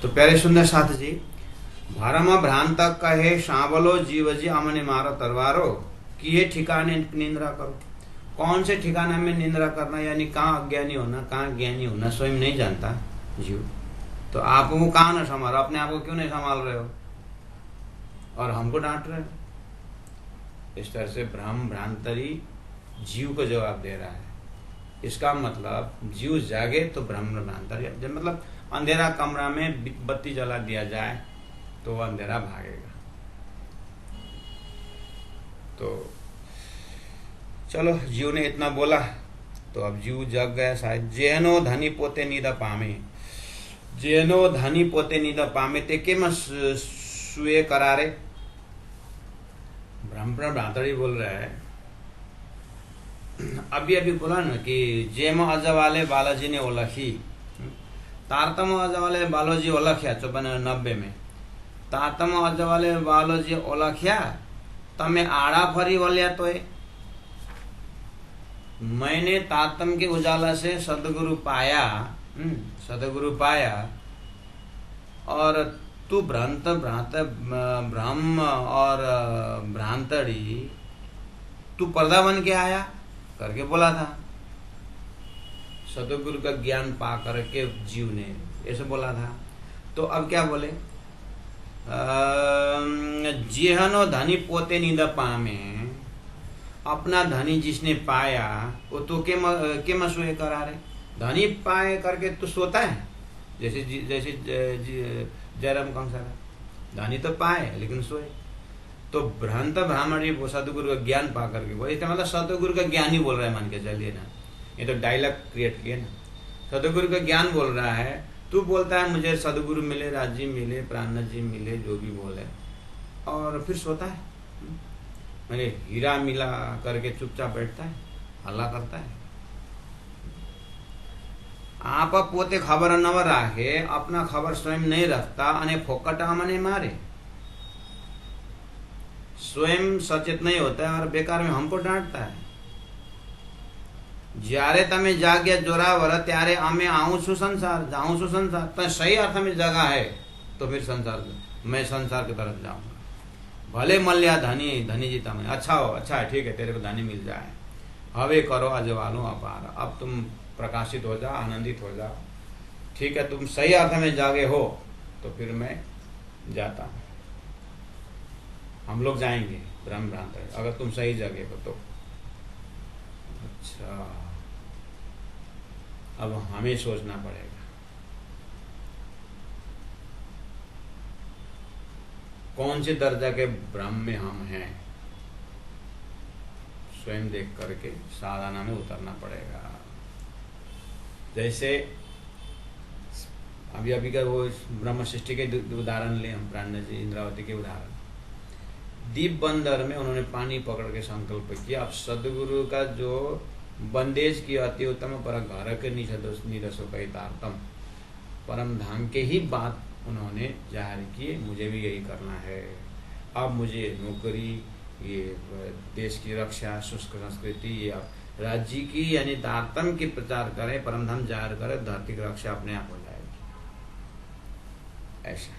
तो प्यारे सुंदर साथ जी, भरम भ्रांत कहे सांवलो जीव जी अमने मारो तरवारो, किए ठिकाने निंद्रा करो। कौन से ठिकाने में निंद्रा करना, यानी कहाँ अज्ञानी होना कहाँ ज्ञानी होना स्वयं नहीं जानता जीव। तो आपको कहाँ ना संभालो, अपने आप को क्यों नहीं संभाल रहे हो और हमको डांट रहे हो। इस तरह से भ्रम भ्रांतरी जीव को जवाब दे रहा है। इसका मतलब जीव जागे तो भ्रम भ्रांतरी, मतलब अंधेरा कमरा में बत्ती जला दिया जाए तो वह अंधेरा भागेगा। तो चलो, जीव ने इतना बोला तो अब जीव जग गया शायद। जेनो धनी पोते नींद पामे, जेनो धनी पोते नींद पामे ते के सुए करारे। भ्रम भ्रांतरी बोल रहा है। अभी अभी बोला ना कि जेम अज वाले बालाजी ने ओलखी, तारतम अज वाले बालाजी ओलख्या 94 में। तारतम अज वाले बालाजी ओलख्या तमे आड़ा फरी वल्या तो है। मैंने तारतम के उजाला से सदगुरु पाया, सदगुरु पाया, और तू भ्रांत भ्रांत ब्रह्म और भ्रांतड़ी तू पर्दा बन के आया करके बोला था। सदगुरु का ज्ञान पा करके जीव ने ऐसे बोला था। तो अब क्या बोले, जेहनो धनी पोते नींद पामे, अपना धनी जिसने पाया वो तो के मसुए करा रहे। धनी पाए करके तो सोता है, जैसे जैसे जयराम कंसारा, धनी तो पाए लेकिन सोए। तो भ्रांत ब्राह्मणी वो सदगुरु का ज्ञान पा करके वो, इसका मतलब सदगुरु का ज्ञान ही बोल रहा है, मान के चलिए ना, ये तो डायलॉग क्रिएट किए ना। सदगुरु का ज्ञान बोल रहा है, तू बोलता है मुझे सदगुरु मिले, राजी मिले, प्राणनाथ जी मिले, जो भी बोले, और फिर सोता है। मैंने हीरा मिला करके चुपचाप बैठता है, हल्ला करता है। आप पोते खबर न राखे, अपना खबर स्वयं नहीं रखता अने फोकटा मने मारे। स्वयं सचेत नहीं होता है और बेकार में हमको डांटता है। જ્યારે તમે જાગ્યા જોરાવર ત્યારે અમે આવું છું संसार, जाऊं છું संसार। तो सही अर्थ में जगह है तो फिर संसार, मैं संसार की तरफ जाऊंगा। भले मल्या धनी, धनी जी तमें अच्छा हो, अच्छा है, ठीक है, तेरे को धनी मिल जाए। हवे करो अजवालो अपार, अब तुम प्रकाशित हो जाओ, आनंदित हो जाओ, ठीक है, तुम सही अर्थ में जागे हो तो फिर मैं जाता हूँ। हम लोग जाएंगे ब्रह्म भ्रांत, अगर तुम सही जगह हो तो। अच्छा, अब हमें सोचना पड़ेगा कौन से दर्जा के ब्रह्म में हम हैं। स्वयं देख करके साधना में उतरना पड़ेगा। जैसे अभी अभी का वो ब्रह्म सृष्टि के उदाहरण ले हम, प्राणनाथ जी इंद्रावती के उदाहरण। दीप बंदर में उन्होंने पानी पकड़ के संकल्प किया, अब सदगुरु का जो बंदेज की अति उत्तम पर घर के निरसो कही तारतम, परम धाम के ही बात उन्होंने जाहिर की, मुझे भी यही करना है। अब मुझे नौकरी, ये देश की रक्षा, शुष्क संस्कृति, ये राज्य की यानी तारतम की प्रचार करें, परम धाम जाहिर करें, धरती की रक्षा अपने आप हो जाएगी। ऐसा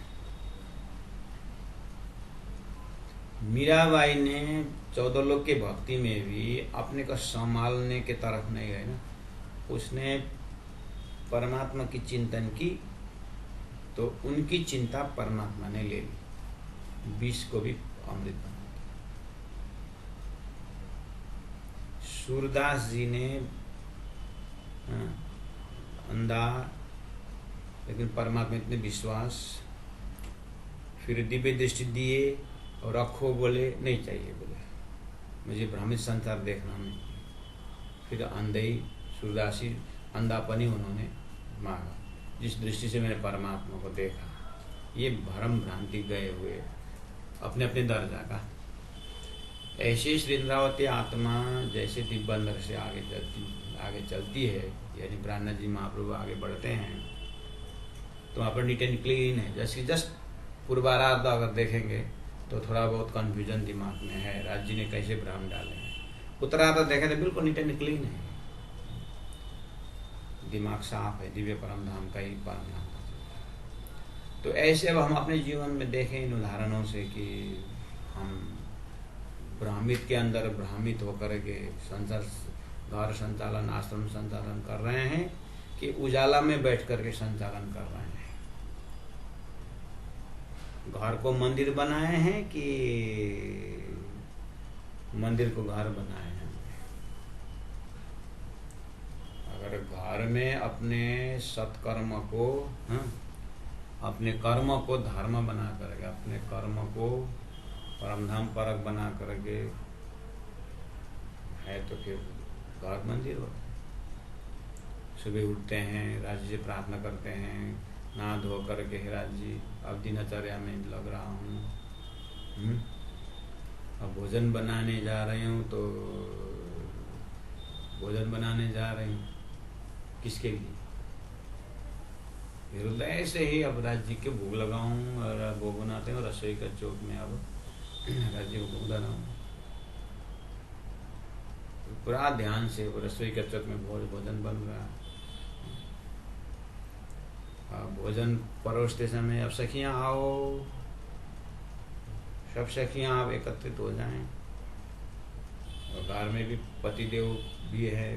मीराबाई ने 14 लोग के भक्ति में भी अपने को संभालने के तरफ नहीं गए ना, उसने परमात्मा की चिंतन की तो उनकी चिंता परमात्मा ने ले ली, विष को भी अमृत बना दिया। सूरदास जी ने अंधा लेकिन परमात्मा इतने विश्वास, फिर दिव्य दृष्टि दिए और रखो, बोले नहीं चाहिए, बोले मुझे भ्रमित संसार देखना नहीं। फिर अंधे सूरदासी अंधापनी उन्होंने मांगा, जिस दृष्टि से मैंने परमात्मा को देखा। ये भ्रम भ्रांति गए हुए अपने अपने दर्जा का। ऐसे श्री इंद्रावती आत्मा जैसे दिव्यंदर से आगे चलती है, यानी प्राणनाथ जी महाप्रभु आगे बढ़ते हैं तो वहाँ पर नीट एंड क्लीन है। जस्ट पूर्वार्ध अगर देखेंगे तो थोड़ा बहुत कन्फ्यूजन दिमाग में है, राज्य ने कैसे भ्रम डाले हैं। उत्तरार्ध देखें तो बिल्कुल नीट एंड क्लीन है। दिमाग साफ है, दिव्य परम धाम का ही परम धाम। तो ऐसे अब हम अपने जीवन में देखें इन उदाहरणों से कि हम भ्रामित के अंदर भ्रामित होकर के संसार घर संचालन आश्रम संचालन कर रहे हैं कि उजाला में बैठ करके संचालन कर रहे हैं। घर को मंदिर बनाए हैं कि मंदिर को घर बनाए हैं। अगर घर में अपने सत्कर्म को अपने कर्म को धर्म बना करके अपने कर्म को परमधाम परक बना करके है तो फिर घर मंदिर होता है। सुबह उठते हैं, राज जी से प्रार्थना करते हैं, नहा धो करके राज जी अब दिनचर्या में लग रहा हूँ, अब भोजन बनाने जा रही हूँ, तो भोजन बनाने जा रही हूँ किसके लिए? फिर ऐसे ही अब राज जी के भोग लगाऊं और भोग बनाते हैं और रसोई का चौक में अब राज जी को भोग लगाऊं। पूरा ध्यान से रसोई का चौक में भोजन बन रहा है। भोजन परोसते समय अब सखियां आओ, सब सखियां आप एकत्रित हो जाएं। और घर में भी पतिदेव भी है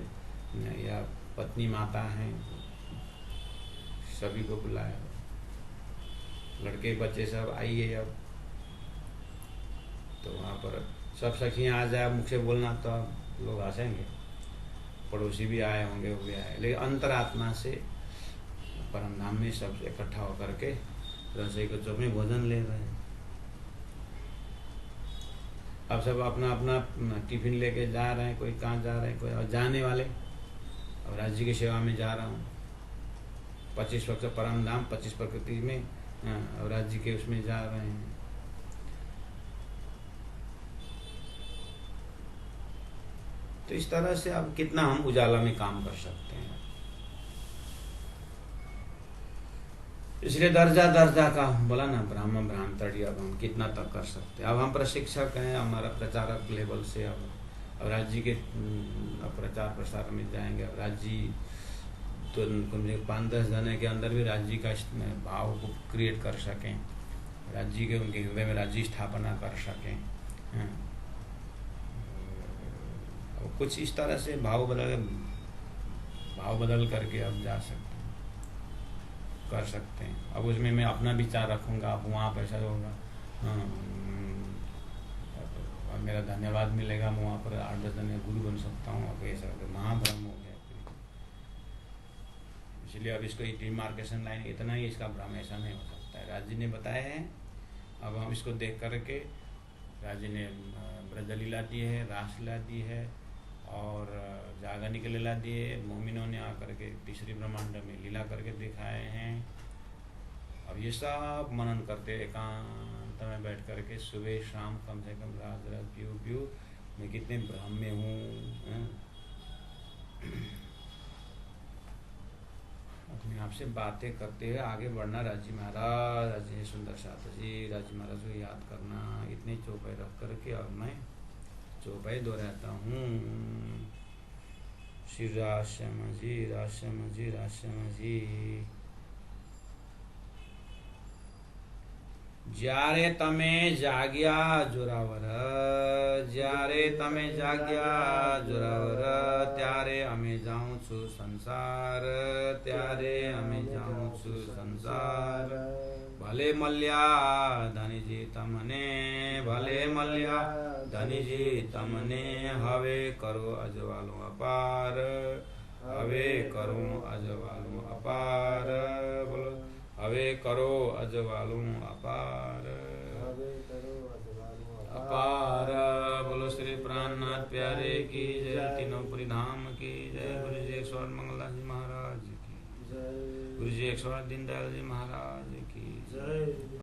या पत्नी माता है, सभी को बुलाया, लड़के बच्चे सब आइए। अब तो वहाँ पर सब सखियाँ आ जाए, मुख से बोलना तो अब लोग हंसेंगे, पड़ोसी भी आए होंगे, वो भी आए, लेकिन अंतरात्मा से परमधाम में सब इकट्ठा होकर के रसोई के चौक में भोजन ले रहे हैं। अब सब अपना अपना टिफिन लेके जा रहे हैं, कोई कहाँ जा रहे हैं, कोई और जाने वाले। अब राज्य की सेवा में जा रहा हूँ, 25 वक्त परम धाम 25 प्रकृति में, और राज्य के उसमें जा रहे हैं। तो इस तरह से अब कितना हम उजाला में काम कर सकते हैं। इसलिए दर्जा दर्जा का बोला ना, ब्राह्मण ब्राह्मणी, अब हम कितना तक कर सकते हैं। अब हम प्रशिक्षक हैं, हमारा प्रचारक लेवल से अब राज्य के प्रचार प्रसार में जाएंगे। अब राज्य तो 5-10 जने के अंदर भी राज्य का भाव को क्रिएट कर सकें, राज्य के उनके हृदय में राज्य स्थापना कर सकें। कुछ इस तरह से भाव बदल करके अब जा सकते हैं, कर सकते हैं। अब उसमें मैं अपना विचार रखूंगा, अब वहाँ पर ऐसा होगा, अब मेरा धन्यवाद मिलेगा, मैं वहाँ पर 8-10 जन गुरु बन सकता हूँ। अब ऐसा महाभ्रम हो गया। इसलिए अब इसको डिमार्केशन लाइन इतना ही, इसका भ्रम ऐसा नहीं हो सकता है। राज्य ने बताया है, अब हम इसको देख करके, राज्य ने ब्रज लीला दी है, रास लीला दी है और जागरणी की लीला दी है। मोमिनों ने आकर के तीसरी ब्रह्मांड में लीला करके दिखाए हैं। अब ये सब मनन करते एकांत में बैठ करके सुबह शाम कम से कम रात पीऊ मैं कितने भ्रम में हूँ, अपने आप से बातें करते हुए आगे बढ़ना। राजी महाराज, राजी सुंदर साथ जी, राजी महाराज को याद करना, इतने चौपाई रख करके और मैं चौपाई दोहराता हूँ। श्री राश्यम जी, राश्यम जी, राश्यम जी। જ્યારે તમે જાગ્યા જોરાવર, જ્યારે તમે જાગ્યા જોરાવર, ત્યારે અમે જાઉં છું સંસાર, ત્યારે અમે જાઉં છું સંસાર। ભલે મલ્યા ધનીજી તમને, ભલે મલ્યા ધનીજી તમને, હવે કરો અજવાળું અપાર, હવે કરું અજવાળું અપાર। બોલો હવે કરો અજવાળું અપાર, अपार। बोलो श्री प्राणनाथ प्यारे की जय, तीनों धाम की जय। गुरु जी 108 मंगला जी महाराज की जय, गुरु जी 108 दीनदयाल जी महाराज की जय।